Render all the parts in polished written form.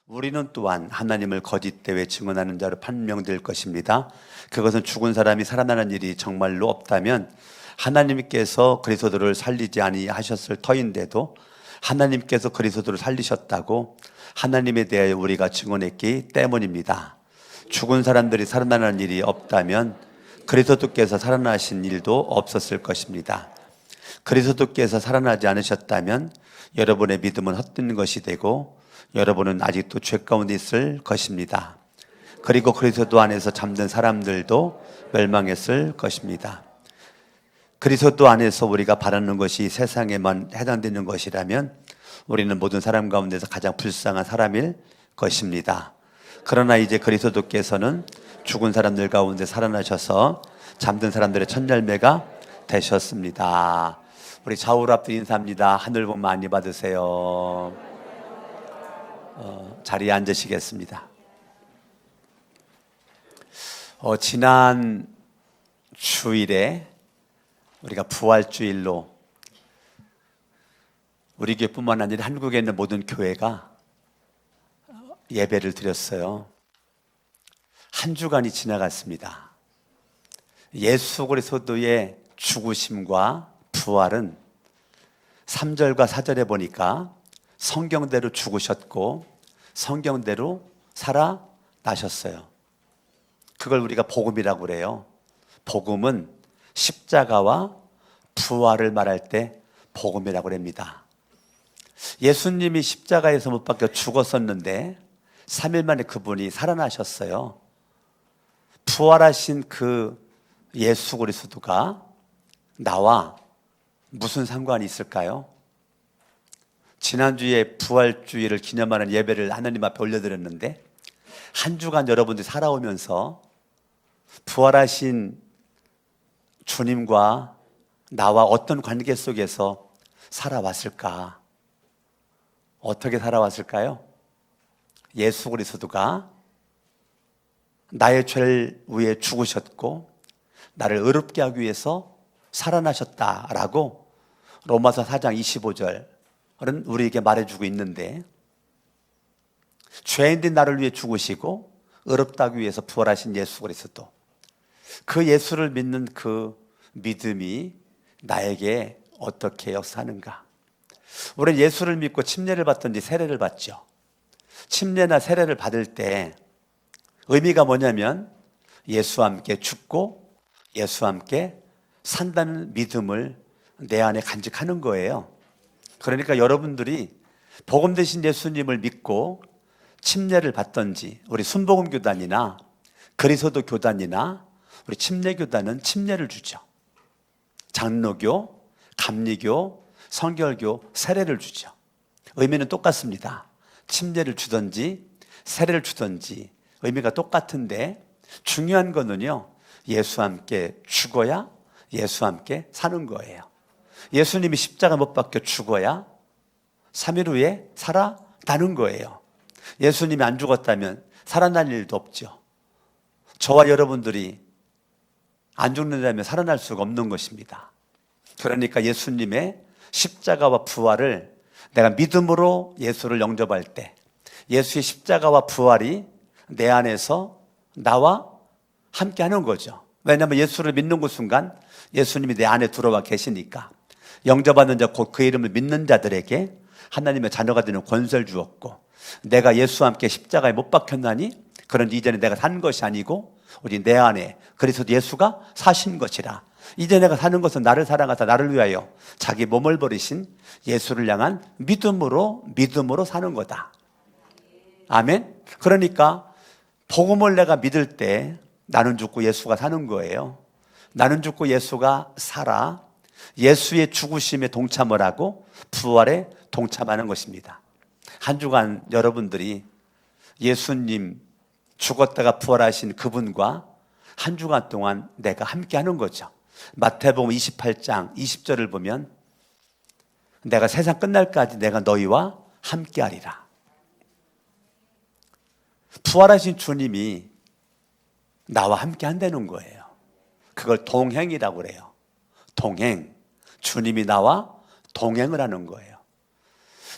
우리는 또한 하나님을 거짓되게 증언하는 자로 판명될 것입니다. 그것은 죽은 사람이 살아나는 일이 정말로 없다면 하나님께서 그리스도를 살리지 아니하셨을 터인데도 하나님께서 그리스도를 살리셨다고 하나님에 대하여 우리가 증언했기 때문입니다. 죽은 사람들이 살아나는 일이 없다면 그리스도께서 살아나신 일도 없었을 것입니다. 그리스도께서 살아나지 않으셨다면 여러분의 믿음은 헛된 것이 되고 여러분은 아직도 죄 가운데 있을 것입니다. 그리고 그리스도 안에서 잠든 사람들도 멸망했을 것입니다. 그리스도 안에서 우리가 바라는 것이 세상에만 해당되는 것이라면 우리는 모든 사람 가운데서 가장 불쌍한 사람일 것입니다. 그러나 이제 그리스도께서는 죽은 사람들 가운데 살아나셔서 잠든 사람들의 첫 열매가 되셨습니다. 우리 좌우로 앞뒤 인사합니다. 하늘 복 많이 받으세요. 자리에 앉으시겠습니다. 지난 주일에 우리가 부활주일로 우리 교회뿐만 아니라 한국에 있는 모든 교회가 예배를 드렸어요. 한 주간이 지나갔습니다. 예수 그리스도의 죽으심과 부활은 3절과 4절에 보니까 성경대로 죽으셨고 성경대로 살아나셨어요. 그걸 우리가 복음이라고 그래요. 복음은 십자가와 부활을 말할 때 복음이라고 합니다. 예수님이 십자가에서 못 박혀 죽었었는데 3일 만에 그분이 살아나셨어요. 부활하신 그 예수 그리스도가 나와 무슨 상관이 있을까요? 지난주에 부활주의를 기념하는 예배를 하나님 앞에 올려드렸는데 한 주간 여러분들이 살아오면서 부활하신 주님과 나와 어떤 관계 속에서 살아왔을까? 어떻게 살아왔을까요? 예수 그리스도가 나의 죄를 위해 죽으셨고 나를 의롭게 하기 위해서 살아나셨다라고 로마서 4장 25절은 우리에게 말해주고 있는데, 죄인된 나를 위해 죽으시고 의롭다 하기 위해서 부활하신 예수 그리스도, 그 예수를 믿는 그 믿음이 나에게 어떻게 역사하는가? 우리는 예수를 믿고 침례를 받든지 세례를 받죠. 침례나 세례를 받을 때 의미가 뭐냐면 예수와 함께 죽고 예수와 함께 산다는 믿음을 내 안에 간직하는 거예요. 그러니까 여러분들이 복음 되신 예수님을 믿고 침례를 받든지, 우리 순복음 교단이나 그리스도 교단이나 우리 침례 교단은 침례를 주죠. 장로교, 감리교, 성결교 세례를 주죠. 의미는 똑같습니다. 침례를 주든지 세례를 주든지 의미가 똑같은데 중요한 거는요, 예수와 함께 죽어야 예수와 함께 사는 거예요. 예수님이 십자가 못 박혀 죽어야 3일 후에 살아나는 거예요. 예수님이 안 죽었다면 살아날 일도 없죠. 저와 여러분들이 안 죽는다면 살아날 수가 없는 것입니다. 그러니까 예수님의 십자가와 부활을 내가 믿음으로 예수를 영접할 때 예수의 십자가와 부활이 내 안에서 나와 함께 하는 거죠. 왜냐하면 예수를 믿는 그 순간 예수님이 내 안에 들어와 계시니까. 영접하는 자 곧 그 이름을 믿는 자들에게 하나님의 자녀가 되는 권세를 주었고, 내가 예수와 함께 십자가에 못 박혔나니 그런 이전에 내가 산 것이 아니고 우리 내 안에 그리스도 예수가 사신 것이라. 이제 내가 사는 것은 나를 사랑하사 나를 위하여 자기 몸을 버리신 예수를 향한 믿음으로 사는 거다. 아멘. 그러니까 복음을 내가 믿을 때 나는 죽고 예수가 사는 거예요. 나는 죽고 예수가 살아 예수의 죽으심에 동참을 하고 부활에 동참하는 것입니다. 한 주간 여러분들이 예수님 죽었다가 부활하신 그분과 한 주간 동안 내가 함께 하는 거죠. 마태복음 28장 20절을 보면 내가 세상 끝날까지 내가 너희와 함께 하리라. 부활하신 주님이 나와 함께 한다는 거예요. 그걸 동행이라고 그래요. 동행. 주님이 나와 동행을 하는 거예요.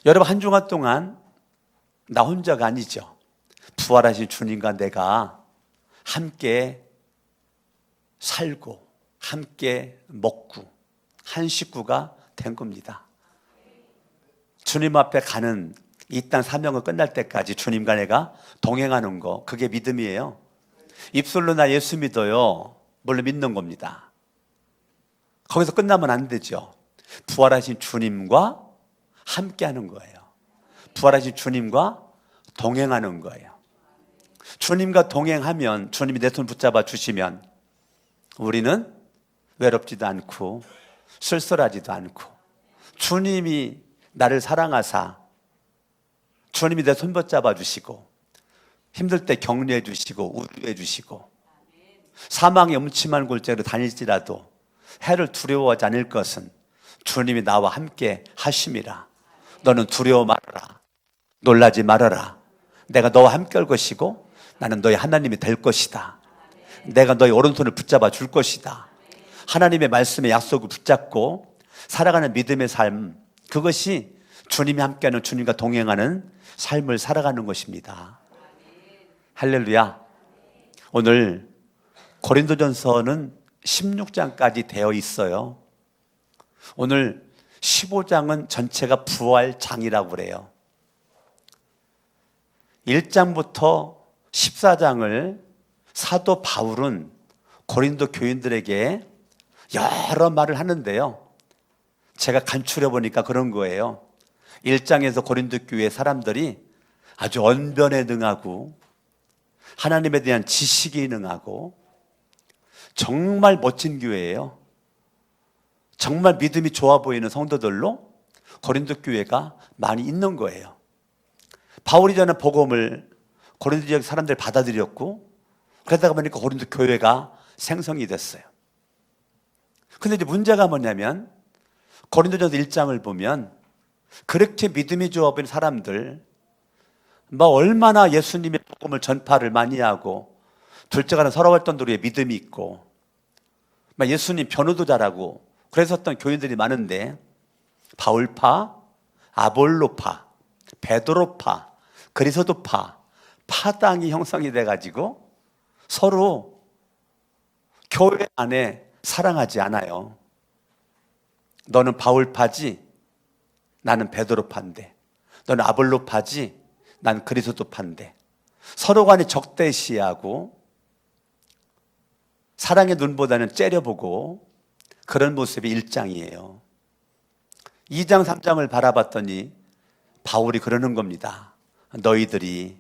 여러분, 한 주간 동안 나 혼자가 아니죠. 부활하신 주님과 내가 함께 살고 함께 먹고 한 식구가 된 겁니다. 주님 앞에 가는 이 땅 사명을 끝날 때까지 주님과 내가 동행하는 거, 그게 믿음이에요. 입술로 나 예수 믿어요, 물론 믿는 겁니다. 거기서 끝나면 안 되죠. 부활하신 주님과 함께하는 거예요. 부활하신 주님과 동행하는 거예요. 주님과 동행하면, 주님이 내 손 붙잡아 주시면 우리는 외롭지도 않고 쓸쓸하지도 않고, 주님이 나를 사랑하사 주님이 내 손 붙잡아 주시고 힘들 때 격려해 주시고 우유해 주시고, 사망의 음침한 골짜기로 다닐지라도 해를 두려워하지 않을 것은 주님이 나와 함께 하심이라. 너는 두려워 말아라, 놀라지 말아라. 내가 너와 함께 할 것이고 나는 너의 하나님이 될 것이다. 내가 너의 오른손을 붙잡아 줄 것이다. 하나님의 말씀의 약속을 붙잡고 살아가는 믿음의 삶, 그것이 주님이 함께하는, 주님과 동행하는 삶을 살아가는 것입니다. 할렐루야. 오늘 고린도전서는 16장까지 되어 있어요. 오늘 15장은 전체가 부활장이라고 그래요. 1장부터 14장을 사도 바울은 고린도 교인들에게 여러 말을 하는데요, 제가 간추려 보니까 그런 거예요. 1장에서 고린도 교회 사람들이 아주 언변에 능하고 하나님에 대한 지식이 능하고 정말 멋진 교회예요. 정말 믿음이 좋아 보이는 성도들로 고린도 교회가 많이 있는 거예요. 바울이 전한 복음을 고린도 지역 사람들 받아들였고, 그러다가 보니까 고린도 교회가 생성이 됐어요. 근데 이제 문제가 뭐냐면, 고린도전서 1장을 보면 그렇게 믿음이 좋아 보이는 사람들, 얼마나 예수님의 복음을 전파를 많이 하고 둘째가는 서러울 정도로 믿음이 있고 예수님 변호도 잘하고 그랬었던 교인들이 많은데, 바울파, 아볼로파, 베드로파, 그리스도파, 파당이 형성이 돼가지고 서로 교회 안에 사랑하지 않아요. 너는 바울파지, 나는 베드로파인데, 너는 아볼로파지, 난 그리스도파인데, 서로 간에 적대시하고 사랑의 눈보다는 째려보고 그런 모습이 1장이에요. 2장, 3장을 바라봤더니 바울이 그러는 겁니다. 너희들이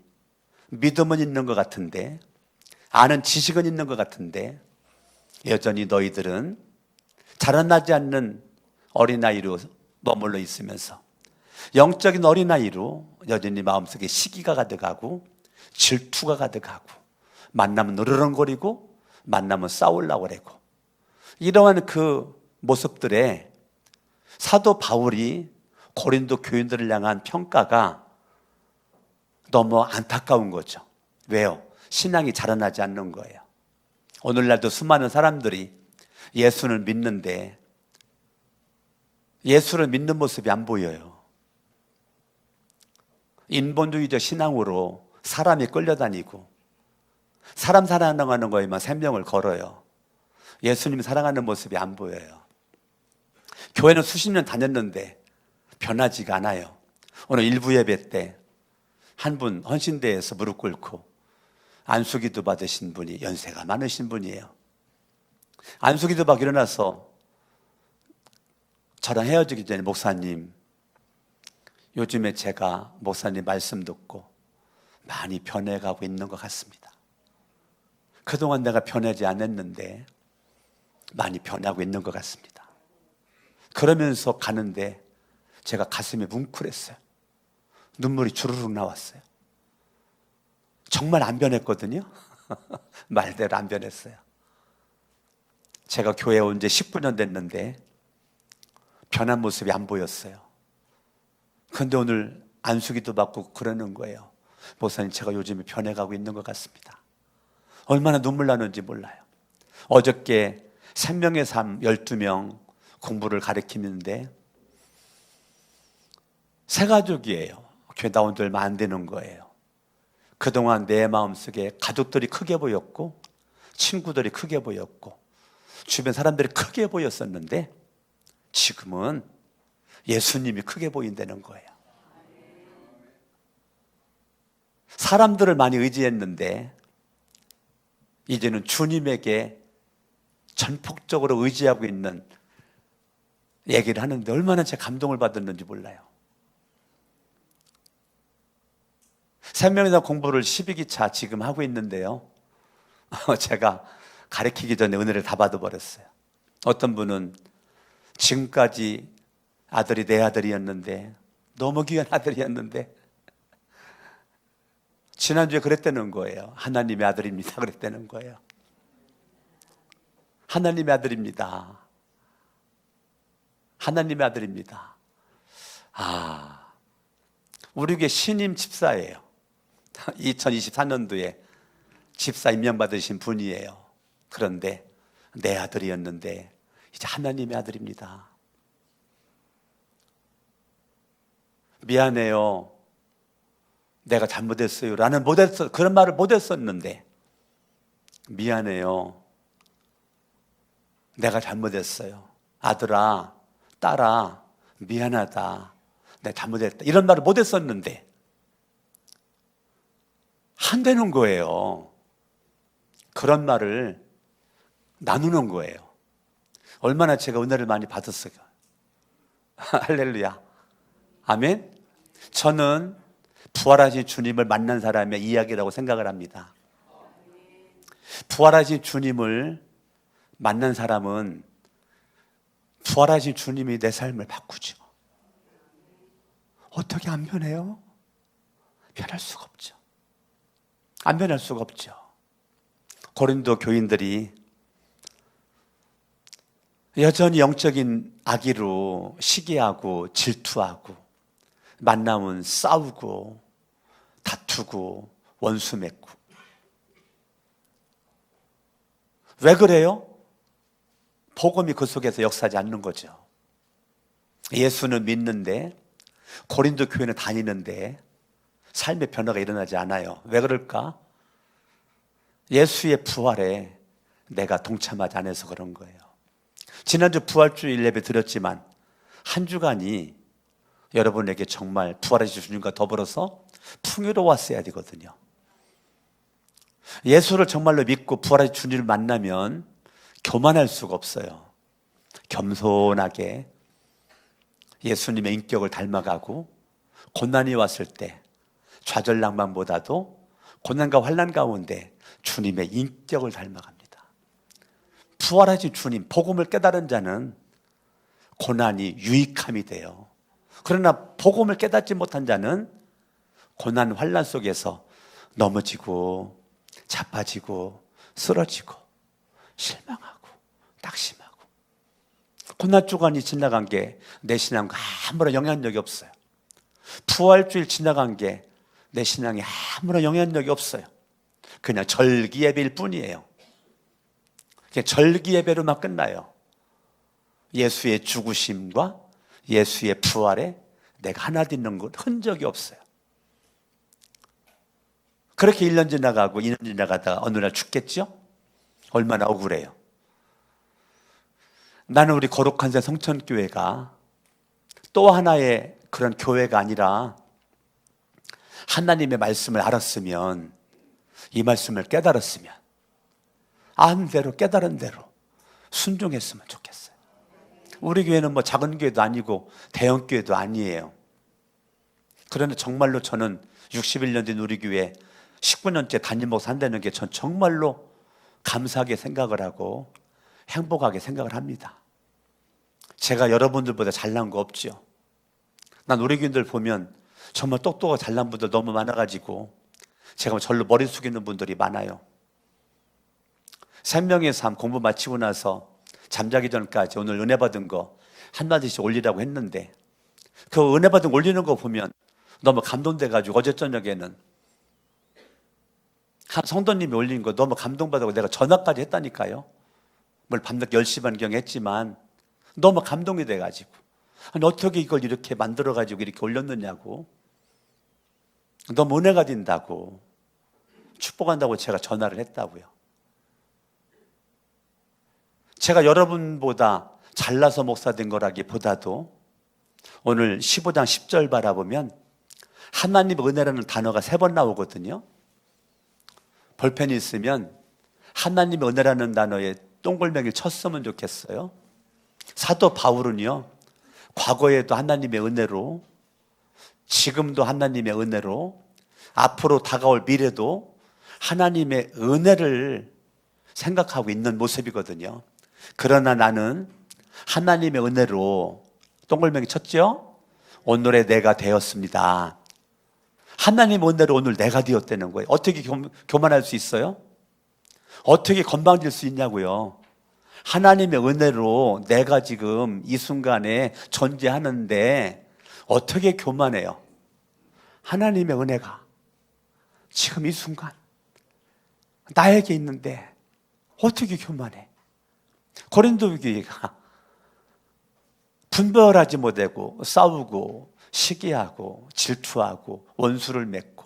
믿음은 있는 것 같은데, 아는 지식은 있는 것 같은데, 여전히 너희들은 자라나지 않는 어린아이로 머물러 있으면서 영적인 어린아이로 여전히 마음속에 시기가 가득하고 질투가 가득하고, 만나면 으르렁거리고 만나면 싸우려고 그러고, 이러한 그 모습들에 사도 바울이 고린도 교인들을 향한 평가가 너무 안타까운 거죠. 왜요? 신앙이 자라나지 않는 거예요. 오늘날도 수많은 사람들이 예수를 믿는데 예수를 믿는 모습이 안 보여요. 인본주의적 신앙으로 사람이 끌려다니고 사람 사랑하는 거에만 생명을 걸어요. 예수님 사랑하는 모습이 안 보여요. 교회는 수십 년 다녔는데 변하지가 않아요. 오늘 일부 예배 때 한 분 헌신대에서 무릎 꿇고 안수기도 받으신 분이 연세가 많으신 분이에요. 안수기도 받고 일어나서 저랑 헤어지기 전에, 목사님, 요즘에 제가 목사님 말씀 듣고 많이 변해가고 있는 것 같습니다. 그동안 내가 변하지 않았는데 많이 변하고 있는 것 같습니다. 그러면서 가는데 제가 가슴이 뭉클했어요. 눈물이 주르륵 나왔어요. 정말 안 변했거든요. 말대로 안 변했어요. 제가 교회 온 지 19년 됐는데 변한 모습이 안 보였어요. 그런데 오늘 안수기도 받고 그러는 거예요. 목사님, 제가 요즘에 변해가고 있는 것 같습니다. 얼마나 눈물 나는지 몰라요. 어저께 생명의 삶 12명 공부를 가르치는데 세 가족이에요. 교회 나온 지 얼마 안 되는 거예요. 그동안 내 마음속에 가족들이 크게 보였고 친구들이 크게 보였고 주변 사람들이 크게 보였었는데 지금은 예수님이 크게 보인다는 거예요. 사람들을 많이 의지했는데 이제는 주님에게 전폭적으로 의지하고 있는 얘기를 하는데 얼마나 제가 감동을 받았는지 몰라요. 생명의당 공부를 12기차 지금 하고 있는데요. 제가 가르치기 전에 은혜를 다 받아버렸어요. 어떤 분은 지금까지 아들이 내 아들이었는데 너무 귀한 아들이었는데 지난주에 그랬다는 거예요. 하나님의 아들입니다. 그랬다는 거예요. 하나님의 아들입니다. 하나님의 아들입니다. 우리 교회 신임 집사예요. 2024년도에 집사 임명받으신 분이에요. 그런데 내 아들이었는데 이제 하나님의 아들입니다. 미안해요. 내가 잘못했어요. 라는 그런 말을 못했었는데 미안해요. 내가 잘못했어요. 아들아, 딸아, 미안하다. 내가 잘못했다. 이런 말을 못했었는데 한다는 거예요. 그런 말을 나누는 거예요. 얼마나 제가 은혜를 많이 받았어요. 할렐루야. 아멘. 저는 부활하신 주님을 만난 사람의 이야기라고 생각을 합니다. 부활하신 주님을 만난 사람은 부활하신 주님이 내 삶을 바꾸죠. 어떻게 안 변해요? 변할 수가 없죠. 안 변할 수가 없죠. 고린도 교인들이 여전히 영적인 악의로 시기하고 질투하고 만나면 싸우고 다투고 원수 맺고 왜 그래요? 복음이 그 속에서 역사하지 않는 거죠. 예수는 믿는데 고린도 교회는 다니는데 삶의 변화가 일어나지 않아요. 왜 그럴까? 예수의 부활에 내가 동참하지 않아서 그런 거예요. 지난주 부활주일 예배 드렸지만 한 주간이 여러분에게 정말 부활하신 주님과 더불어서 풍요로웠어야 되거든요. 예수를 정말로 믿고 부활하신 주님을 만나면 교만할 수가 없어요. 겸손하게 예수님의 인격을 닮아가고 고난이 왔을 때 좌절낭만보다도 고난과 환난 가운데 주님의 인격을 닮아갑니다. 부활하신 주님, 복음을 깨달은 자는 고난이 유익함이 돼요. 그러나 복음을 깨닫지 못한 자는 고난 환난 속에서 넘어지고 자빠지고 쓰러지고 실망하고 낙심하고 고난 주간이 지나간 게 내 신앙과 아무런 영향력이 없어요. 부활주일 지나간 게 내 신앙에 아무런 영향력이 없어요. 그냥 절기 예배일 뿐이에요. 그냥 절기 예배로만 끝나요. 예수의 죽으심과 예수의 부활에 내가 하나 되는 것 흔적이 없어요. 그렇게 1년 지나가고 2년 지나가다가 어느 날 죽겠죠? 얼마나 억울해요. 나는 우리 거룩한 새 성천교회가 또 하나의 그런 교회가 아니라 하나님의 말씀을 알았으면, 이 말씀을 깨달았으면 아는 대로 깨달은 대로 순종했으면 좋겠어요. 우리 교회는 뭐 작은 교회도 아니고 대형 교회도 아니에요. 그러나 정말로 저는 61년 된 우리 교회 19년째 담임 목사 한다는 게 전 정말로 감사하게 생각을 하고 행복하게 생각을 합니다. 제가 여러분들보다 잘난 거 없죠. 난 우리 교인들 보면 정말 똑똑하고 잘난 분들 너무 많아가지고 제가 절로 머리 숙이는 분들이 많아요. 생명의 삶 공부 마치고 나서 잠자기 전까지 오늘 은혜 받은 거 한마디씩 올리라고 했는데 그 은혜 받은 거 올리는 거 보면 너무 감동돼가지고 어제 저녁에는 한 성도님이 올린 거 너무 감동받아서 내가 전화까지 했다니까요. 뭘 밤늦게 10시 반경에 했지만 너무 감동이 돼가지고 아니 어떻게 이걸 이렇게 만들어가지고 이렇게 올렸느냐고. 너무 은혜가 된다고, 축복한다고 제가 전화를 했다고요. 제가 여러분보다 잘나서 목사 된 거라기보다도 오늘 15장 10절 바라보면 하나님의 은혜라는 단어가 3번 나오거든요. 볼펜이 있으면 하나님의 은혜라는 단어에 동글뱅이를 쳤으면 좋겠어요. 사도 바울은요, 과거에도 하나님의 은혜로, 지금도 하나님의 은혜로, 앞으로 다가올 미래도 하나님의 은혜를 생각하고 있는 모습이거든요. 그러나 나는 하나님의 은혜로, 동글뱅이 쳤죠? 오늘의 내가 되었습니다. 하나님 은혜로 오늘 내가 되었다는 거예요. 어떻게 교만할 수 있어요? 어떻게 건방질 수 있냐고요. 하나님의 은혜로 내가 지금 이 순간에 존재하는데 어떻게 교만해요? 하나님의 은혜가 지금 이 순간 나에게 있는데 어떻게 교만해? 고린도 교회가 분별하지 못하고 싸우고 시기하고 질투하고 원수를 맺고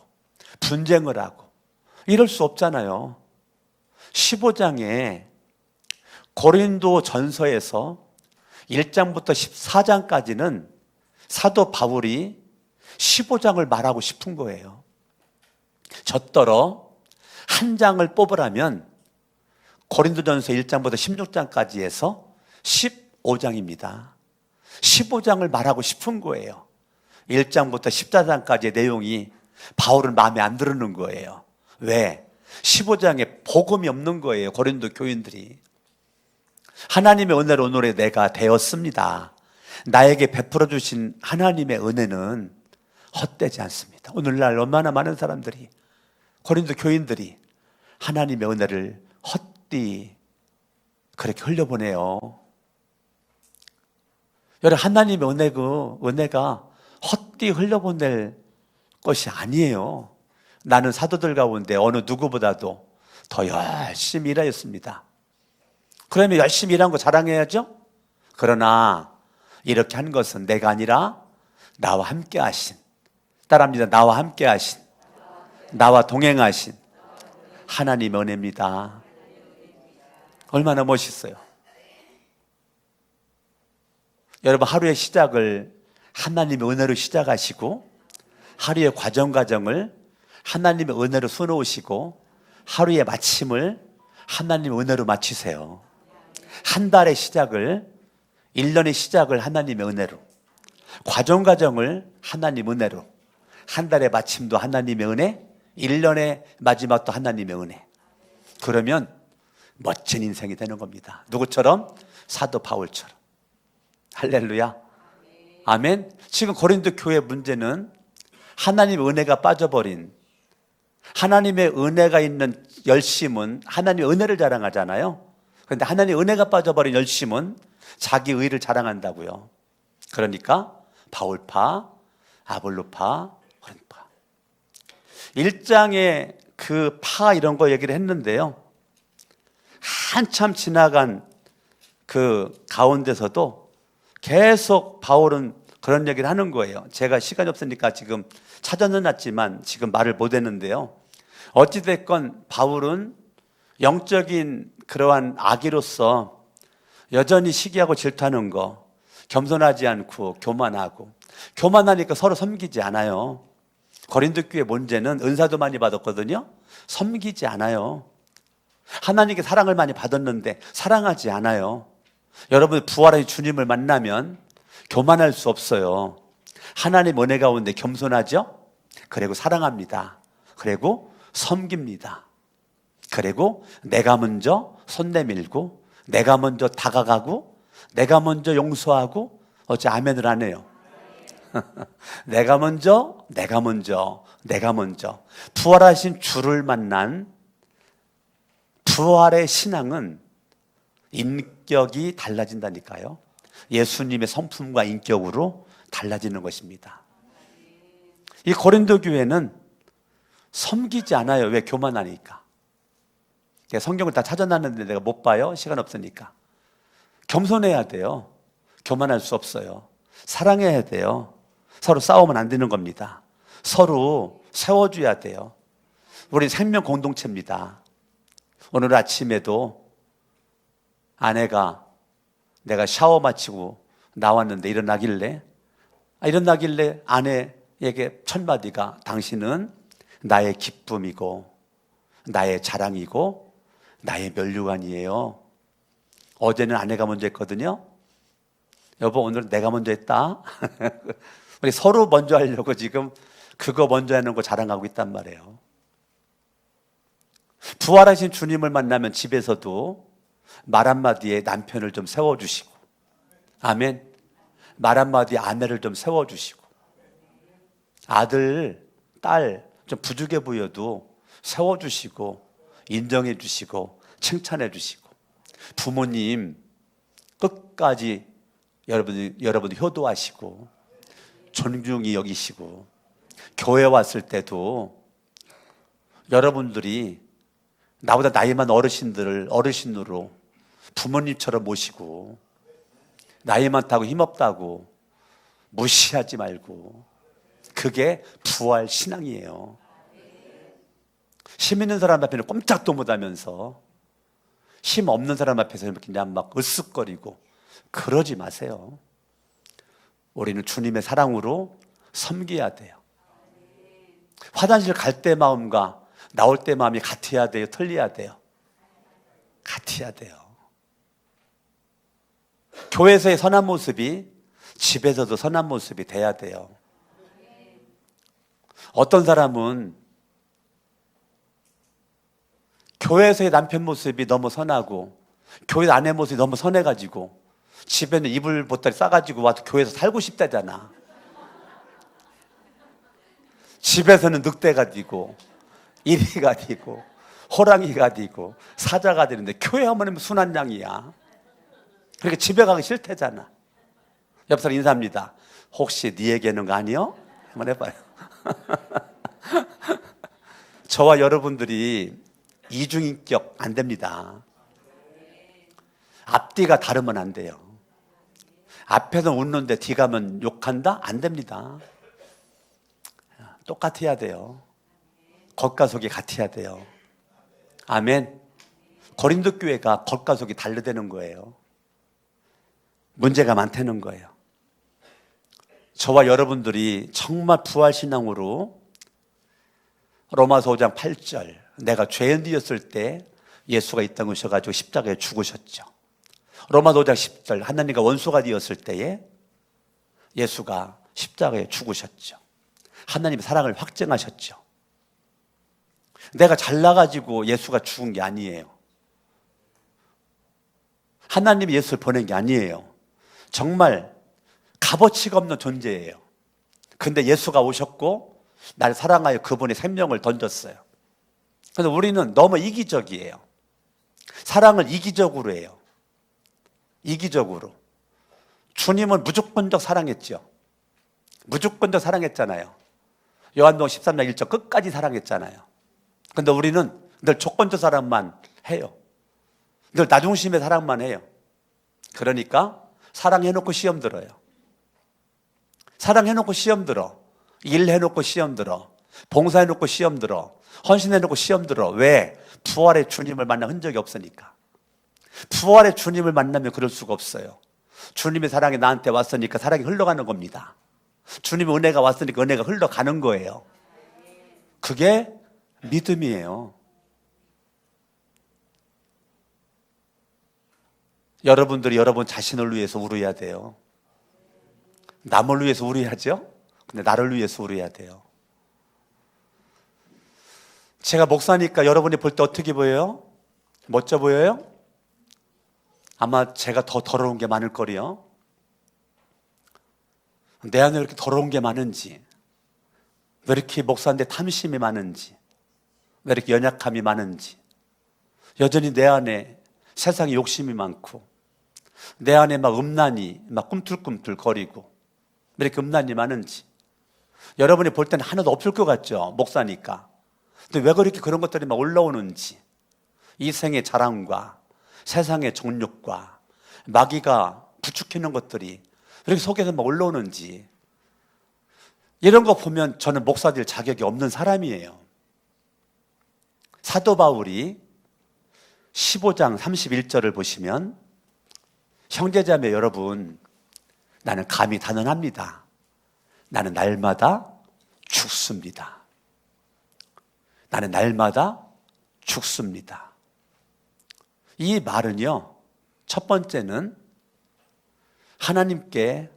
분쟁을 하고 이럴 수 없잖아요. 15장에 고린도 전서에서 1장부터 14장까지는 사도 바울이 15장을 말하고 싶은 거예요. 젖더러 한 장을 뽑으라면 고린도전서 1장부터 16장까지 해서 15장입니다. 15장을 말하고 싶은 거예요. 1장부터 14장까지의 내용이 바울은 마음에 안 들는 거예요. 왜? 15장에 복음이 없는 거예요. 고린도 교인들이. 하나님의 은혜로 오늘의 내가 되었습니다. 나에게 베풀어 주신 하나님의 은혜는 헛되지 않습니다. 오늘날 얼마나 많은 사람들이, 고린도 교인들이 하나님의 은혜를 헛되이 그렇게 흘려보내요. 여러분, 하나님의 은혜가 헛되이 흘려보낼 것이 아니에요. 나는 사도들 가운데 어느 누구보다도 더 열심히 일하였습니다. 그러면 열심히 일한 거 자랑해야죠? 그러나 이렇게 한 것은 내가 아니라 나와 함께 하신, 따라합니다. 나와 함께 하신, 나와 동행하신 하나님의 은혜입니다. 얼마나 멋있어요. 여러분, 하루의 시작을 하나님의 은혜로 시작하시고 하루의 과정을 하나님의 은혜로 수놓으시고 하루의 마침을 하나님의 은혜로 마치세요. 한 달의 시작을, 1년의 시작을 하나님의 은혜로, 과정을 하나님 은혜로, 한 달의 마침도 하나님의 은혜, 1년의 마지막도 하나님의 은혜. 그러면 멋진 인생이 되는 겁니다. 누구처럼? 사도 바울처럼. 할렐루야. 아멘. 지금 고린도 교회 문제는 하나님의 은혜가 빠져버린, 하나님의 은혜가 있는 열심은 하나님의 은혜를 자랑하잖아요. 그런데 하나님의 은혜가 빠져버린 열심은 자기 의를 자랑한다고요. 그러니까 바울파, 아볼로파, 고린파. 1장에 그 파 이런 거 얘기를 했는데요. 한참 지나간 그 가운데서도 계속 바울은 그런 얘기를 하는 거예요. 제가 시간이 없으니까 지금 찾아는 놨지만 지금 말을 못 했는데요. 어찌됐건 바울은 영적인 그러한 아기로서 여전히 시기하고 질투하는 거, 겸손하지 않고 교만하니까 서로 섬기지 않아요. 고린도 교회 문제는 은사도 많이 받았거든요. 섬기지 않아요. 하나님께 사랑을 많이 받았는데 사랑하지 않아요. 여러분, 부활의 주님을 만나면 교만할 수 없어요. 하나님 은혜 가운데 겸손하죠? 그리고 사랑합니다. 그리고 섬깁니다. 그리고 내가 먼저 손 내밀고, 내가 먼저 다가가고, 내가 먼저 용서하고, 어째 아멘을 안 해요? 내가 먼저. 부활하신 주를 만난 부활의 신앙은 인격이 달라진다니까요. 예수님의 성품과 인격으로 달라지는 것입니다. 이 고린도 교회는 섬기지 않아요. 왜? 교만하니까. 성경을 다 찾아놨는데 내가 못 봐요. 시간 없으니까. 겸손해야 돼요. 교만할 수 없어요. 사랑해야 돼요. 서로 싸우면 안 되는 겁니다. 서로 세워줘야 돼요. 우리 생명 공동체입니다. 오늘 아침에도 아내가 내가 샤워 마치고 나왔는데 일어나길래 아내에게 첫 마디가 당신은 나의 기쁨이고 나의 자랑이고 나의 면류관이에요. 어제는 아내가 먼저 했거든요. 여보, 오늘 내가 먼저 했다. 우리 서로 먼저 하려고 지금 그거 먼저 하는 거 자랑하고 있단 말이에요. 부활하신 주님을 만나면 집에서도 말 한마디에 남편을 좀 세워주시고, 아멘. 말 한마디에 아내를 좀 세워주시고, 아들, 딸 좀 부족해 보여도 세워주시고, 인정해 주시고, 칭찬해 주시고, 부모님 끝까지 여러분 효도하시고 존중히 여기시고, 교회 왔을 때도 여러분들이 나보다 나이 많은 어르신들을 어르신으로 부모님처럼 모시고, 나이 많다고 힘없다고 무시하지 말고, 그게 부활 신앙이에요. 힘 있는 사람 앞에는 꼼짝도 못하면서 힘 없는 사람 앞에서 그냥 막 으쓱거리고 그러지 마세요. 우리는 주님의 사랑으로 섬겨야 돼요. 화장실 갈 때 마음과 나올 때 마음이 같아야 돼요? 틀려야 돼요? 같아야 돼요. 교회에서의 선한 모습이 집에서도 선한 모습이 돼야 돼요. 어떤 사람은 교회에서의 남편 모습이 너무 선하고 교회 아내 모습이 너무 선해가지고 집에는 이불 보따리 싸가지고 와서 교회에서 살고 싶다잖아. 집에서는 늑대가 되고 이리가 되고 호랑이가 되고 사자가 되는데 교회 하면 순한 양이야. 그렇게 집에 가기 싫대잖아. 옆 사람 인사합니다. 혹시 네 얘기하는 거 아니요? 한번 해봐요. 저와 여러분들이 이중인격 안 됩니다. 앞뒤가 다르면 안 돼요. 앞에서 웃는데 뒤 가면 욕한다? 안 됩니다. 똑같아야 돼요. 겉과 속이 같아야 돼요. 아멘. 고린도 교회가 겉과 속이 다르다는 거예요. 문제가 많다는 거예요. 저와 여러분들이 정말 부활신앙으로 로마서 5장 8절, 내가 죄인이었을 때 예수가 이 땅에 오셔가지고 십자가에 죽으셨죠. 로마서 5장 10절, 하나님과 원수가 되었을 때에 예수가 십자가에 죽으셨죠. 하나님의 사랑을 확증하셨죠. 내가 잘나가지고 예수가 죽은 게 아니에요. 하나님이 예수를 보낸 게 아니에요. 정말 값어치가 없는 존재예요. 근데 예수가 오셨고 날 사랑하여 그분의 생명을 던졌어요. 그런데 우리는 너무 이기적이에요. 사랑을 이기적으로 해요. 이기적으로. 주님은 무조건적 사랑했죠. 무조건적 사랑했잖아요. 요한복음 13장 1절 끝까지 사랑했잖아요. 근데 우리는 늘 조건적 사랑만 해요. 늘 나중심의 사랑만 해요. 그러니까 사랑해놓고 시험 들어요. 사랑해놓고 시험 들어. 일해놓고 시험 들어. 봉사해놓고 시험 들어. 헌신해놓고 시험 들어. 왜? 부활의 주님을 만난 흔적이 없으니까. 부활의 주님을 만나면 그럴 수가 없어요. 주님의 사랑이 나한테 왔으니까 사랑이 흘러가는 겁니다. 주님의 은혜가 왔으니까 은혜가 흘러가는 거예요. 그게 믿음이에요. 여러분들이 여러분 자신을 위해서 울어야 돼요. 남을 위해서 울어야죠. 근데 나를 위해서 울어야 돼요. 제가 목사니까 여러분이 볼 때 어떻게 보여요? 멋져 보여요? 아마 제가 더 더러운 게 많을 거리요. 내 안에 왜 이렇게 더러운 게 많은지, 왜 이렇게 목사인데 탐심이 많은지, 왜 이렇게 연약함이 많은지, 여전히 내 안에 세상에 욕심이 많고, 내 안에 막 음란이 막 꿈틀꿈틀 거리고, 왜 이렇게 음란이 많은지 여러분이 볼 때는 하나도 없을 것 같죠, 목사니까. 근데 왜 그렇게 그런 것들이 막 올라오는지, 이 생의 자랑과 세상의 정욕과 마귀가 부추기는 것들이 이렇게 속에서 막 올라오는지, 이런 거 보면 저는 목사 될 자격이 없는 사람이에요. 사도 바울이 15장 31절을 보시면, 형제자매 여러분, 나는 감히 단언합니다. 나는 날마다 죽습니다. 나는 날마다 죽습니다. 이 말은요, 첫 번째는 하나님께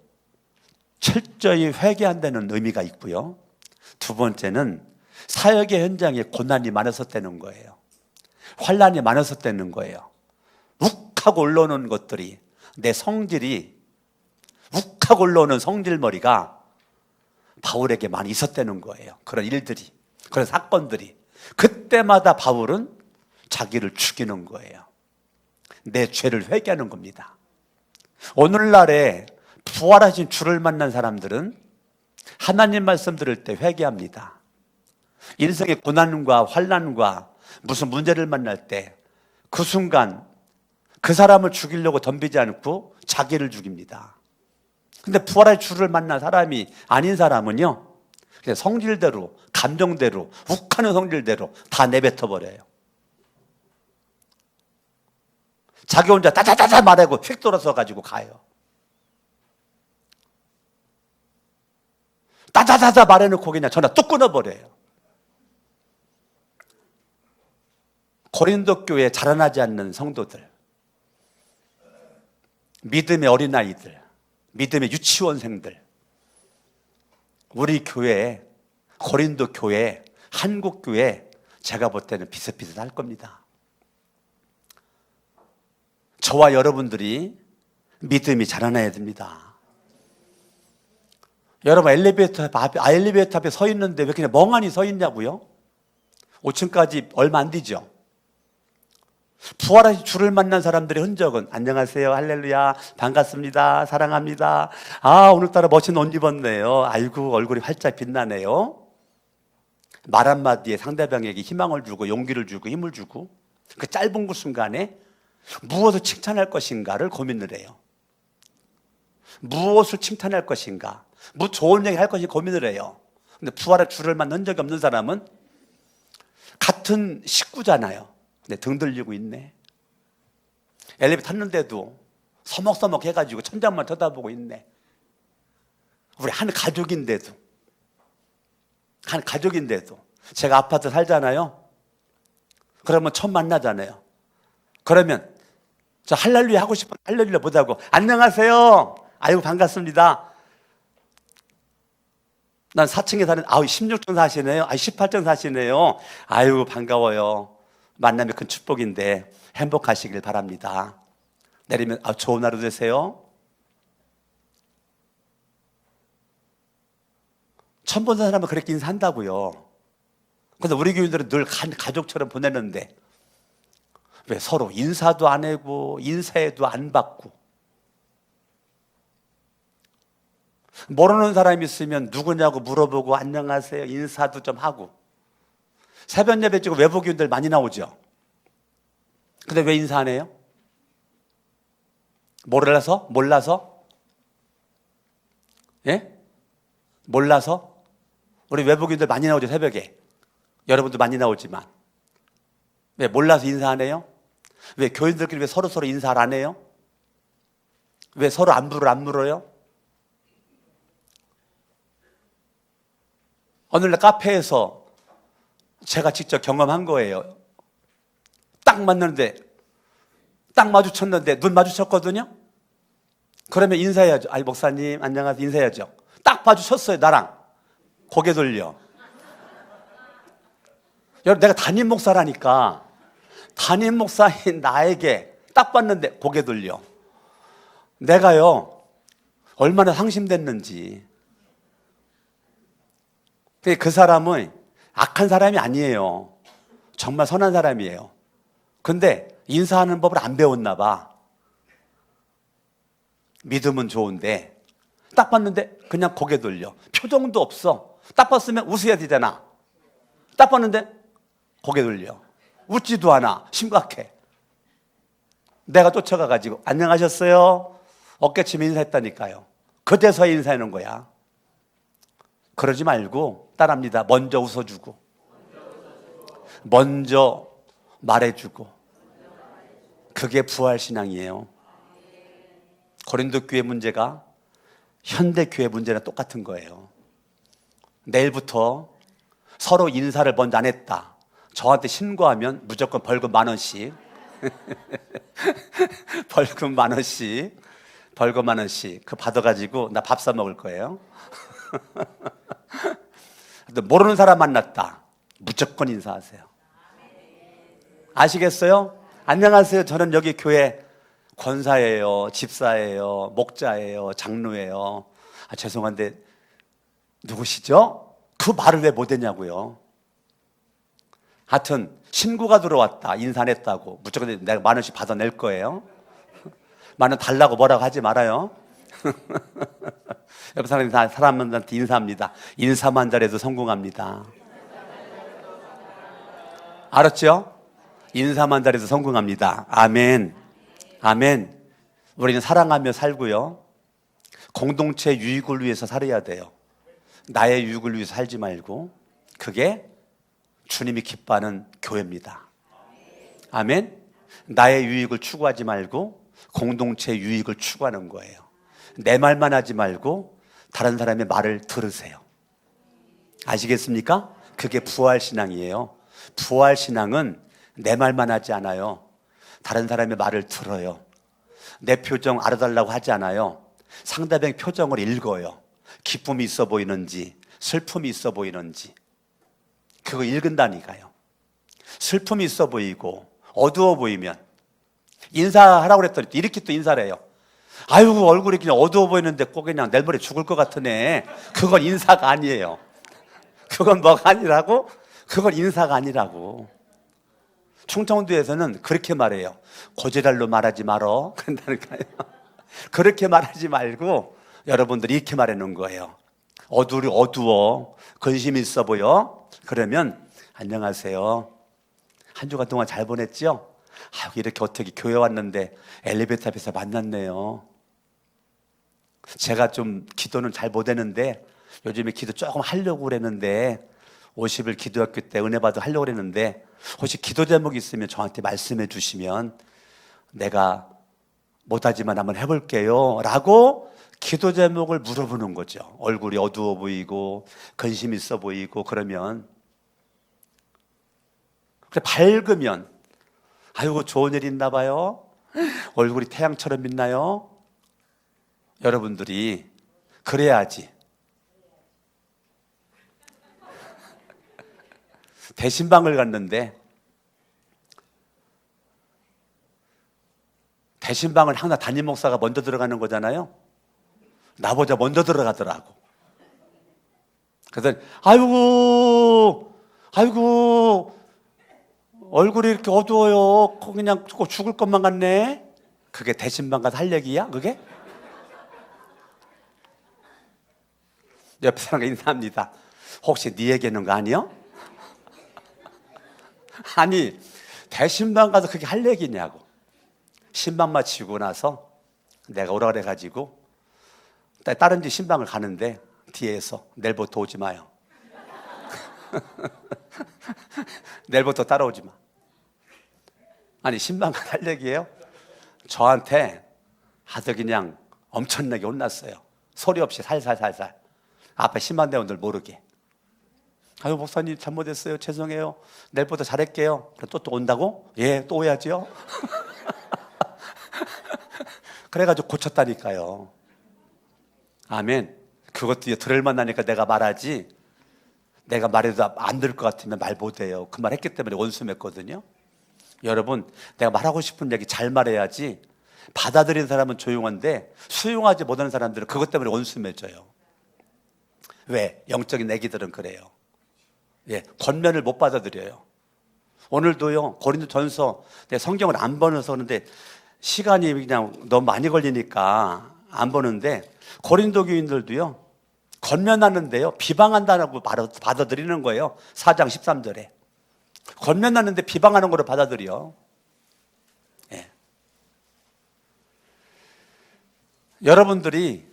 철저히 회개한다는 의미가 있고요, 두 번째는 사역의 현장에 고난이 많았었다는 거예요. 환난이 많았었다는 거예요. 욱하고 올라오는 것들이, 내 성질이 욱하고 올라오는 성질머리가 바울에게 많이 있었다는 거예요. 그런 일들이, 그런 사건들이. 그때마다 바울은 자기를 죽이는 거예요. 내 죄를 회개하는 겁니다. 오늘날에 부활하신 주를 만난 사람들은 하나님 말씀 들을 때 회개합니다. 인생의 고난과 환난과 무슨 문제를 만날 때 그 순간 그 사람을 죽이려고 덤비지 않고 자기를 죽입니다. 근데 부활의 주를 만난 사람이 아닌 사람은요, 그냥 성질대로, 감정대로, 욱하는 성질대로 다 내뱉어 버려요. 자기 혼자 따다다다 말하고 휙 돌아서 가지고 가요. 따다다다 말해놓고 그냥 전화 뚝 끊어버려요. 고린도 교회에 자라나지 않는 성도들, 믿음의 어린아이들, 믿음의 유치원생들, 우리 교회, 고린도 교회, 한국 교회, 제가 볼 때는 비슷비슷할 겁니다. 저와 여러분들이 믿음이 자라나야 됩니다. 여러분, 엘리베이터 앞에 서 있는데 왜 그냥 멍하니 서 있냐고요? 5층까지 얼마 안 되죠? 부활하신 주를 만난 사람들의 흔적은, 안녕하세요, 할렐루야, 반갑습니다, 사랑합니다, 아 오늘따라 멋진 옷 입었네요, 아이고 얼굴이 활짝 빛나네요. 말 한마디에 상대방에게 희망을 주고 용기를 주고 힘을 주고, 그 짧은 그 순간에 무엇을 칭찬할 것인가를 고민을 해요. 무엇을 칭찬할 것인가, 뭐 좋은 얘기 할 것인가 고민을 해요. 근데 부활의 주를 만난 적이 없는 사람은 같은 식구잖아요. 근데 등 들리고 있네. 엘리베이터 탔는데도 서먹서먹 해가지고 천장만 쳐다보고 있네. 우리 한 가족인데도 제가 아파트 살잖아요. 그러면 처음 만나잖아요. 그러면 저 할렐루야 하고 싶은 할렐루야 못하고 안녕하세요, 아이고 반갑습니다, 난 4층에 사는, 16층 사시네요, 18층 사시네요, 아이고 반가워요, 만남이 큰 축복인데 행복하시길 바랍니다. 내리면 좋은 하루 되세요. 처음 본 사람은 그렇게 인사한다고요. 근데 우리 교인들은 늘 가족처럼 보내는데 왜 서로 인사도 안 하고 인사해도 안 받고, 모르는 사람이 있으면 누구냐고 물어보고 안녕하세요 인사도 좀 하고. 새벽 예배 찍고 외국인들 많이 나오죠. 근데 왜 인사 안 해요? 몰라서? 예? 몰라서? 우리 외국인들 많이 나오죠, 새벽에. 여러분도 많이 나오지만. 왜 몰라서 인사 안 해요? 왜 교인들끼리 왜 서로 인사를 안 해요? 왜 서로 안부를 안 물어요? 어느 날 카페에서 제가 직접 경험한 거예요. 딱 맞는데, 딱 마주쳤는데 눈 마주쳤거든요. 그러면 인사해야죠. 아이 목사님 안녕하세요 인사해야죠. 딱 마주쳤어요, 나랑. 고개 돌려. 여러분, 내가 담임 목사라니까 담임 목사인 나에게 딱 봤는데 고개 돌려. 내가요 얼마나 상심됐는지. 그 사람은 악한 사람이 아니에요. 정말 선한 사람이에요. 근데 인사하는 법을 안 배웠나 봐. 믿음은 좋은데 딱 봤는데 그냥 고개 돌려. 표정도 없어. 딱 봤으면 웃어야 되잖아. 딱 봤는데 고개 돌려. 웃지도 않아. 심각해. 내가 쫓아가가지고 안녕하셨어요? 어깨치며 인사했다니까요. 그제서야 인사하는 거야. 그러지 말고 따라합니다. 먼저 웃어주고, 먼저 말해주고. 그게 부활신앙이에요. 고린도 교회 문제가 현대 교회 문제랑 똑같은 거예요. 내일부터 서로 인사를 먼저 안 했다, 저한테 신고하면 무조건 벌금 10,000원씩 벌금 10,000원씩, 벌금 10,000원씩 그 받아가지고 나 밥 사 먹을 거예요. 모르는 사람 만났다, 무조건 인사하세요. 아시겠어요? 안녕하세요, 저는 여기 교회 권사예요, 집사예요, 목자예요, 장로예요. 죄송한데 누구시죠? 그 말을 왜 못했냐고요. 하여튼 신고가 들어왔다, 인사 안 했다고 무조건 내가 10,000원씩 받아낼 거예요. 10,000원 달라고 뭐라고 하지 말아요. 옆 사람들한테 인사합니다. 인사만 잘해도 성공합니다. 알았죠? 인사만 잘해도 성공합니다. 아멘. 아멘. 우리는 사랑하며 살고요, 공동체 유익을 위해서 살아야 돼요. 나의 유익을 위해서 살지 말고. 그게 주님이 기뻐하는 교회입니다. 아멘. 나의 유익을 추구하지 말고 공동체 유익을 추구하는 거예요. 내 말만 하지 말고 다른 사람의 말을 들으세요. 아시겠습니까? 그게 부활신앙이에요. 부활신앙은 내 말만 하지 않아요. 다른 사람의 말을 들어요. 내 표정 알아달라고 하지 않아요. 상대방 표정을 읽어요. 기쁨이 있어 보이는지 슬픔이 있어 보이는지 그거 읽은다니까요. 슬픔이 있어 보이고 어두워 보이면 인사하라고 그랬더니 이렇게 또 인사를 해요. 아이고 얼굴이 그냥 어두워 보이는데 꼭 그냥 내일 모레 죽을 것 같으네. 그건 인사가 아니에요. 그건 뭐가 아니라고? 그건 인사가 아니라고. 충청도에서는 그렇게 말해요. 고지랄로 말하지 말어. 그런다니까요. 그렇게 말하지 말고 여러분들이 이렇게 말하는 거예요. 어두워, 근심이 있어 보여. 그러면 안녕하세요, 한 주간 동안 잘 보냈죠? 이렇게 어떻게 교회 왔는데 엘리베이터 앞에서 만났네요. 제가 좀 기도는 잘 못했는데 요즘에 기도 조금 하려고 그랬는데 50일 기도학교 때 은혜 받아 하려고 그랬는데 혹시 기도 제목이 있으면 저한테 말씀해 주시면 내가 못하지만 한번 해볼게요 라고 기도 제목을 물어보는 거죠. 얼굴이 어두워 보이고 근심 있어 보이고 그러면, 그래 밝으면 아이고 좋은 일 있나 봐요, 얼굴이 태양처럼 빛나요. 여러분들이 그래야지. 대신방을 갔는데 대신방을 항상 담임 목사가 먼저 들어가는 거잖아요. 나보다 먼저 들어가더라고. 그래서 아이고 얼굴이 이렇게 어두워요. 그냥 죽을 것만 같네. 그게 대신방 가서 할 얘기야 그게? 옆에 사람과 인사합니다. 혹시 네 얘기하는 거 아니요? 아니 대신방 가서 그게 할 얘기냐고. 신방 마치고 나서 내가 오라 그래가지고 다른 집 신방을 가는데 뒤에서 내일부터 오지 마요. 내일부터 따라오지 마. 아니 신방 가서 할 얘기예요? 저한테 아주 그냥 엄청나게 혼났어요. 소리 없이 살살살살 앞에 10만 대원들 모르게. 아유 목사님 잘못했어요, 죄송해요, 내일부터 잘할게요. 또 온다고? 예, 또 오야지요. 그래가지고 고쳤다니까요. 아멘. 그것도 들을 만나니까 내가 말하지, 내가 말해도 안 들을 것 같으면 말 못해요. 그 말 했기 때문에 원수 맺거든요. 여러분 내가 말하고 싶은 얘기 잘 말해야지. 받아들이는 사람은 조용한데 수용하지 못하는 사람들은 그것 때문에 원수 맺어요. 왜? 영적인 애기들은 그래요. 예, 권면을 못 받아들여요. 오늘도요 고린도전서 내 성경을 안 보면서 그런데 시간이 그냥 너무 많이 걸리니까 안 보는데 고린도 교인들도요 권면하는데요 비방한다고 받아들이는 거예요. 4장 13절에 권면하는데 비방하는 거로 받아들여. 예. 여러분들이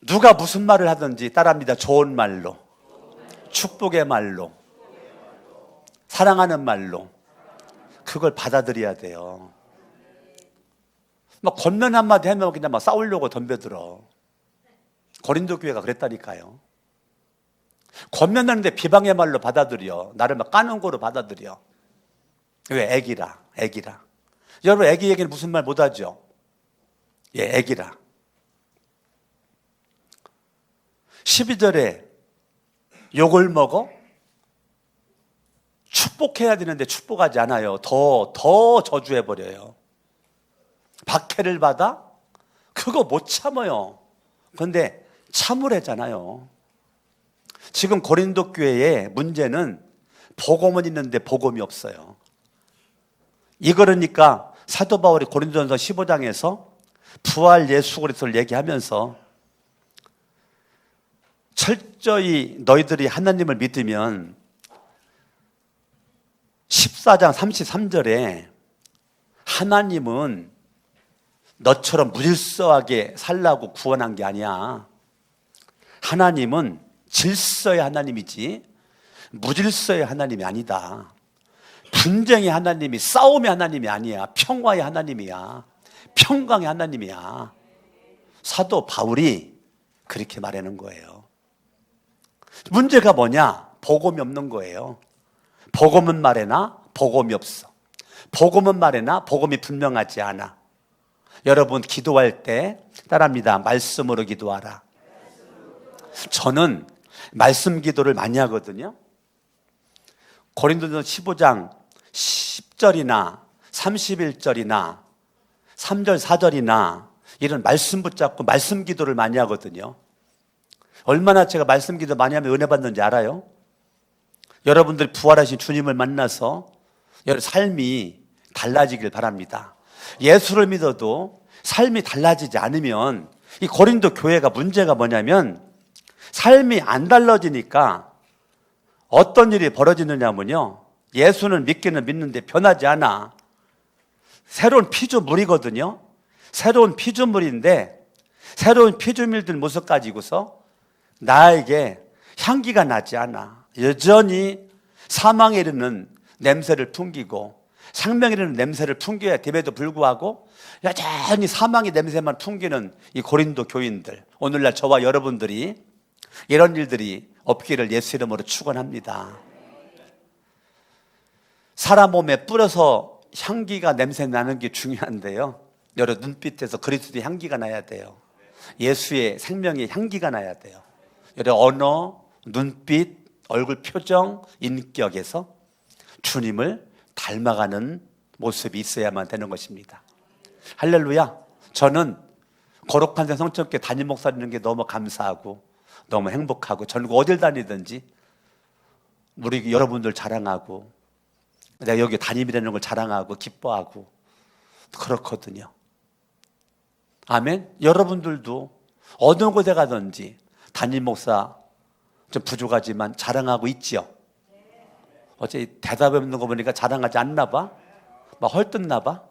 누가 무슨 말을 하든지 따라합니다. 좋은 말로, 축복의 말로, 사랑하는 말로 그걸 받아들여야 돼요. 막 겉면 한마디 하면 그냥 막 싸우려고 덤벼들어. 고린도 교회가 그랬다니까요. 겉면하는데 비방의 말로 받아들여. 나를 막 까는 거로 받아들여. 왜? 애기라. 여러분, 애기 얘기는 무슨 말 못하죠? 예, 애기라. 12절에 욕을 먹어? 축복해야 되는데 축복하지 않아요. 더 저주해버려요. 박해를 받아? 그거 못 참아요. 그런데 참으래잖아요. 지금 고린도 교회의 문제는 복음은 있는데 복음이 없어요. 이거니까 사도 바울이 고린도전서 15장에서 부활 예수 그리스도를 얘기하면서 철저히 너희들이 하나님을 믿으면 14장 33절에 하나님은 너처럼 무질서하게 살라고 구원한 게 아니야. 하나님은 질서의 하나님이지 무질서의 하나님이 아니다. 분쟁의 하나님이, 싸움의 하나님이 아니야. 평화의 하나님이야. 평강의 하나님이야. 사도 바울이 그렇게 말하는 거예요. 문제가 뭐냐? 복음이 없는 거예요. 복음은 말해나 복음이 없어. 복음은 말해나 복음이 분명하지 않아. 여러분, 기도할 때 따라합니다. 말씀으로 기도하라. 저는 말씀 기도를 많이 하거든요. 고린도전서 15장 10절이나 31절이나 3절 4절이나 이런 말씀 붙잡고 말씀 기도를 많이 하거든요. 얼마나 제가 말씀 기도 많이 하면 은혜 받는지 알아요? 여러분들이 부활하신 주님을 만나서 여러분 삶이 달라지길 바랍니다. 예수를 믿어도 삶이 달라지지 않으면 이 고린도 교회가 문제가 뭐냐면 삶이 안 달라지니까 어떤 일이 벌어지느냐면요, 예수는 믿기는 믿는데 변하지 않아. 새로운 피조물이거든요. 새로운 피조물인데 새로운 피조물들 모습 가지고서 나에게 향기가 나지 않아. 여전히 사망에 이르는 냄새를 풍기고 생명에 이르는 냄새를 풍겨야 됨에도 불구하고 여전히 사망의 냄새만 풍기는 이 고린도 교인들, 오늘날 저와 여러분들이 이런 일들이 없기를 예수 이름으로 축원합니다. 사람 몸에 뿌려서 향기가 냄새 나는 게 중요한데요, 여러 눈빛에서 그리스도의 향기가 나야 돼요. 예수의 생명의 향기가 나야 돼요. 여러 언어, 눈빛, 얼굴 표정, 인격에서 주님을 닮아가는 모습이 있어야만 되는 것입니다. 할렐루야. 저는 거룩한 데 성천교회 담임 목사 되는 게 너무 감사하고 너무 행복하고, 전국 어딜 다니든지 우리 여러분들 자랑하고 내가 여기 담임이라는 걸 자랑하고 기뻐하고 그렇거든요. 아멘. 여러분들도 어느 곳에 가든지 담임 목사 좀 부족하지만 자랑하고 있지요. 어째 대답 없는 거 보니까 자랑하지 않나 봐? 막 헐뜯나 봐?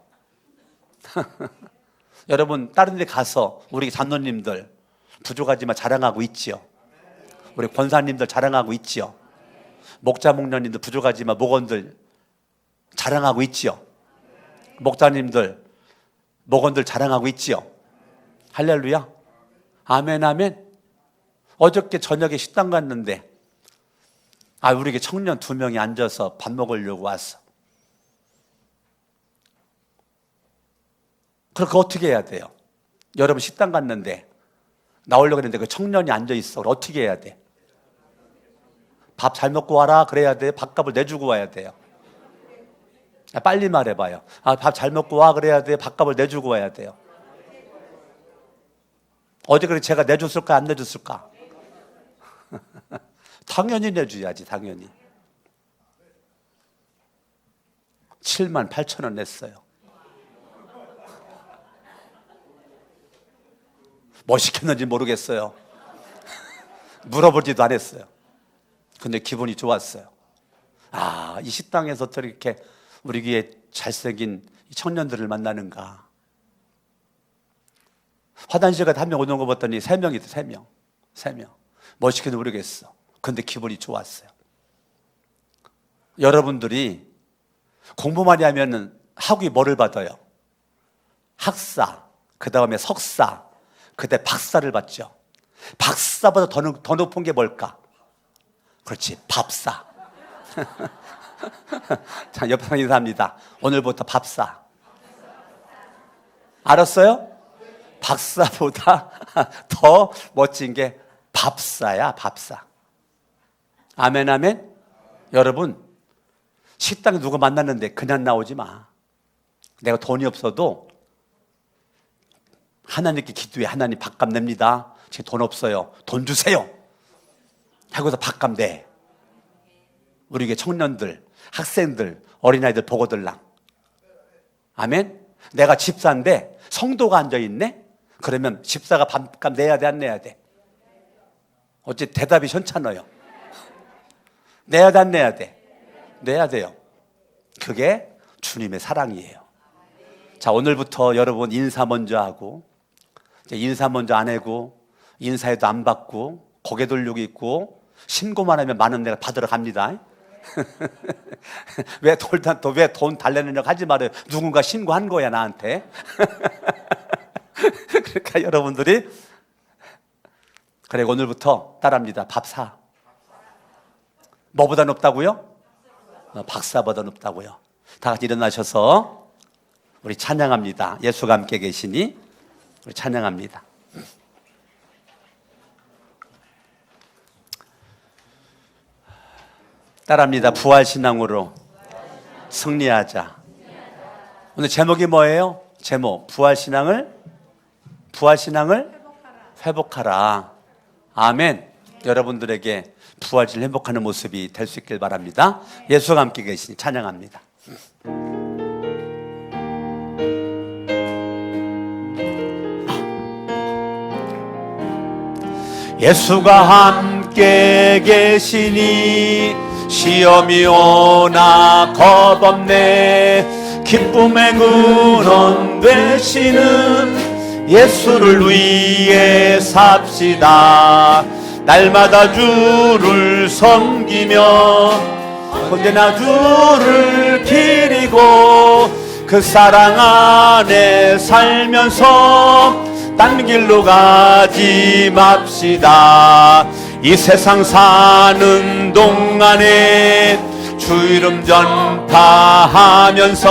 여러분, 다른 데 가서 우리 장로님들 부족하지만 자랑하고 있지요. 우리 권사님들 자랑하고 있지요. 목자 목녀님들 부족하지만 목원들 자랑하고 있지요. 목자님들 목원들 자랑하고 있지요. 할렐루야. 아멘 아멘. 어저께 저녁에 식당 갔는데 우리 청년 2명이 앉아서 밥 먹으려고 왔어. 그럼 어떻게 해야 돼요? 여러분, 식당 갔는데 나오려고 했는데 그 청년이 앉아있어. 그럼 어떻게 해야 돼? 밥 잘 먹고 와라 그래야 돼? 밥값을 내주고 와야 돼요? 빨리 말해봐요. 밥 잘 먹고 와 그래야 돼? 밥값을 내주고 와야 돼요? 어제 그래 제가 내줬을까 안 내줬을까? 당연히 내줘야지, 당연히. 78,000원 냈어요. 뭐 시켰는지 모르겠어요. 물어보지도 않았어요. 근데 기분이 좋았어요. 이 식당에서 또 이렇게 우리 교회 잘생긴 청년들을 만나는가. 화장실 가서 한 명 오는 거 봤더니 3명이 있어. 3명. 3명. 뭐 시켰는지 모르겠어. 근데 기분이 좋았어요. 여러분들이 공부 많이 하면은 학위 뭐를 받아요? 학사, 그 다음에 석사, 그때 박사를 받죠. 박사보다 더 높은 게 뭘까? 그렇지, 밥사. 자, 옆에 사람 인사합니다. 오늘부터 밥사. 알았어요? 박사보다 더 멋진 게 밥사야, 밥사. 아멘, 아멘. 여러분, 식당에 누가 만났는데 그냥 나오지 마. 내가 돈이 없어도 하나님께 기도해. 하나님 밥값 냅니다. 지금 돈 없어요. 돈 주세요. 하고서 밥값 내. 우리 교회 청년들, 학생들, 어린아이들 보고들랑. 아멘. 내가 집사인데 성도가 앉아있네? 그러면 집사가 밥값 내야 돼, 안 내야 돼? 어째 대답이 현찮아요. 내야 돼, 안 내야 돼? 내야 돼요. 그게 주님의 사랑이에요. 자, 오늘부터 여러분 인사 먼저 하고, 인사 먼저 안 하고, 인사해도 안 받고, 고개 돌리고 있고, 신고만 하면 만원 내가 받으러 갑니다. 왜 돈 달래느냐고 하지 말아요. 누군가 신고한 거야, 나한테. 그러니까 여러분들이, 그래, 오늘부터 따라합니다. 밥 사. 뭐보다 높다고요? 박사보다 높다고요. 다 같이 일어나셔서 우리 찬양합니다. 예수가 함께 계시니 우리 찬양합니다. 따라합니다. 부활신앙으로 승리하자. 오늘 제목이 뭐예요? 제목 부활신앙을 회복하라. 아멘. 여러분들에게 부활신을 회복하는 모습이 될 수 있길 바랍니다. 예수가 함께 계시니 찬양합니다. 예수가 함께 계시니 시험이 오나 겁없네. 기쁨의 근원 되시는 예수를 위해 삽시다. 날마다 주를 섬기며 언제나 주를 기리고 그 사랑 안에 살면서 딴 길로 가지 맙시다. 이 세상 사는 동안에 주 이름 전파하면서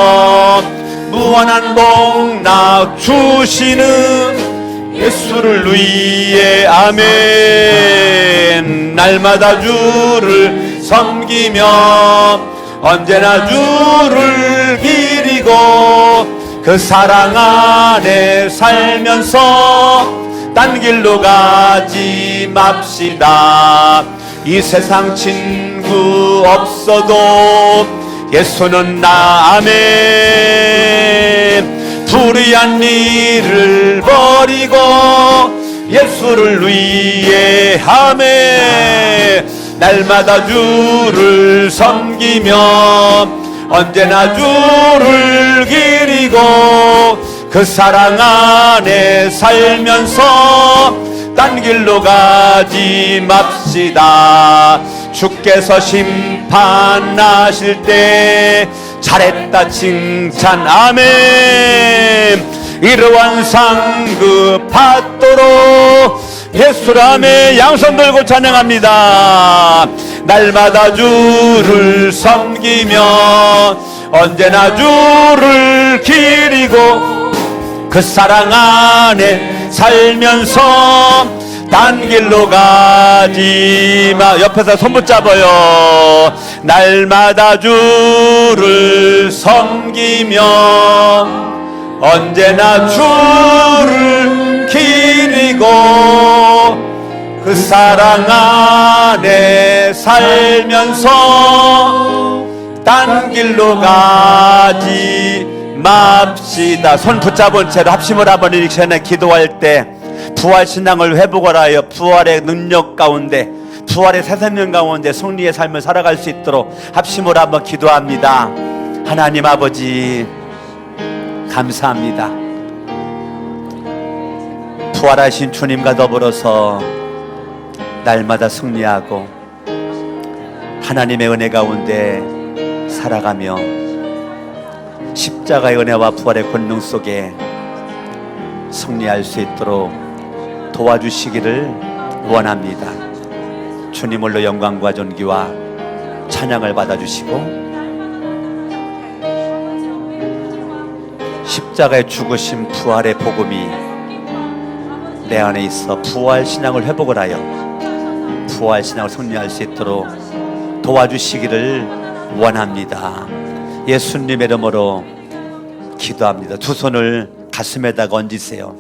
무한한 복락 주시는 예수를 위해 아멘. 날마다 주를 섬기며 언제나 주를 기리고 그 사랑 안에 살면서 딴 길로 가지 맙시다. 이 세상 친구 없어도 예수는 나 아멘. 불의한 일을 버리고 예수를 위해 아멘. 날마다 주를 섬기며 언제나 주를 기리고 그 사랑 안에 살면서 딴 길로 가지 맙시다. 주께서 심판하실 때 잘했다 칭찬 아멘. 이러한 상급 받도록 예수라며 양손 들고 찬양합니다. 날마다 주를 섬기며 언제나 주를 기리고 그 사랑 안에 살면서 딴 길로 가지 마. 옆에서 손 붙잡아요. 날마다 주를 섬기며 언제나 주를 기리고 그 사랑 안에 살면서 딴 길로 가지 맙시다. 손 붙잡은 채로 합심을 한번 일으키네. 기도할 때 부활신앙을 회복하여 부활의 능력 가운데 부활의 새 생명 가운데 승리의 삶을 살아갈 수 있도록 합심을 한번 기도합니다. 하나님 아버지 감사합니다. 부활하신 주님과 더불어서 날마다 승리하고 하나님의 은혜 가운데 살아가며 십자가의 은혜와 부활의 권능 속에 승리할 수 있도록 도와주시기를 원합니다. 주님 홀로 영광과 존귀와 찬양을 받아주시고 십자가의 죽으심 부활의 복음이 내 안에 있어 부활신앙을 회복을 하여 부활신앙을 승리할 수 있도록 도와주시기를 원합니다. 예수님의 이름으로 기도합니다. 두 손을 가슴에다가 얹으세요.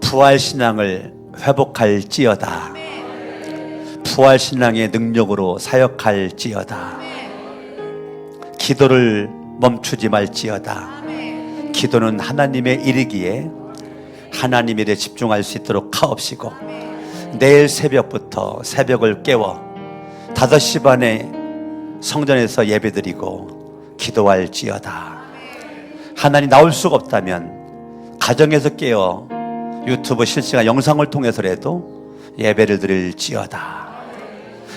부활신앙을 회복할지어다. 부활신앙의 능력으로 사역할지어다. 기도를 멈추지 말지어다. 기도는 하나님의 일이기에 하나님 일에 집중할 수 있도록 하옵시고 내일 새벽부터 새벽을 깨워 5시 반에 성전에서 예배드리고 기도할지어다. 하나님 나올 수가 없다면 가정에서 깨어 유튜브 실시간 영상을 통해서라도 예배를 드릴지어다.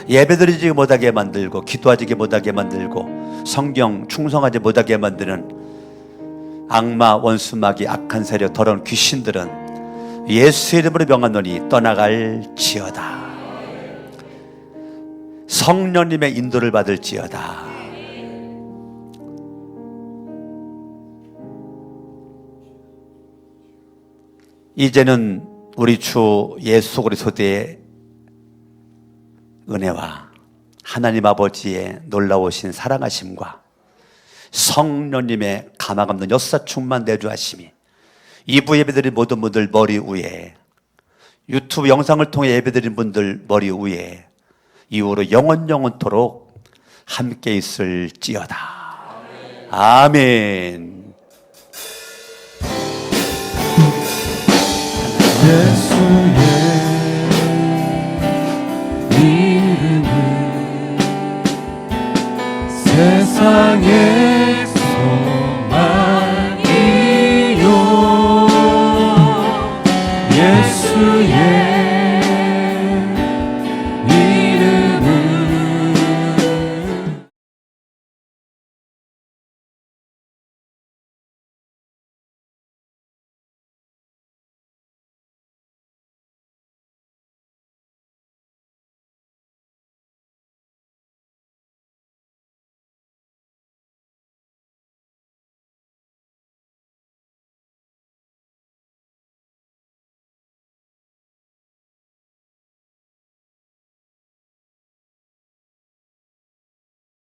예배드리지 못하게 만들고 기도하지 못하게 만들고 성경 충성하지 못하게 만드는 악마, 원수마귀, 악한 세력, 더러운 귀신들은 예수의 이름으로 명하노니 떠나갈지어다. 성령님의 인도를 받을지어다. 이제는 우리 주 예수 그리스도의 은혜와 하나님 아버지의 놀라우신 사랑하심과 성령님의 감화 감동 역사 충만 내주하심이 2부 예배드린 모든 분들 머리 위에, 유튜브 영상을 통해 예배드린 분들 머리 위에 이후로 영원토록 함께 있을지어다. 아멘. 예수의 이름은 세상에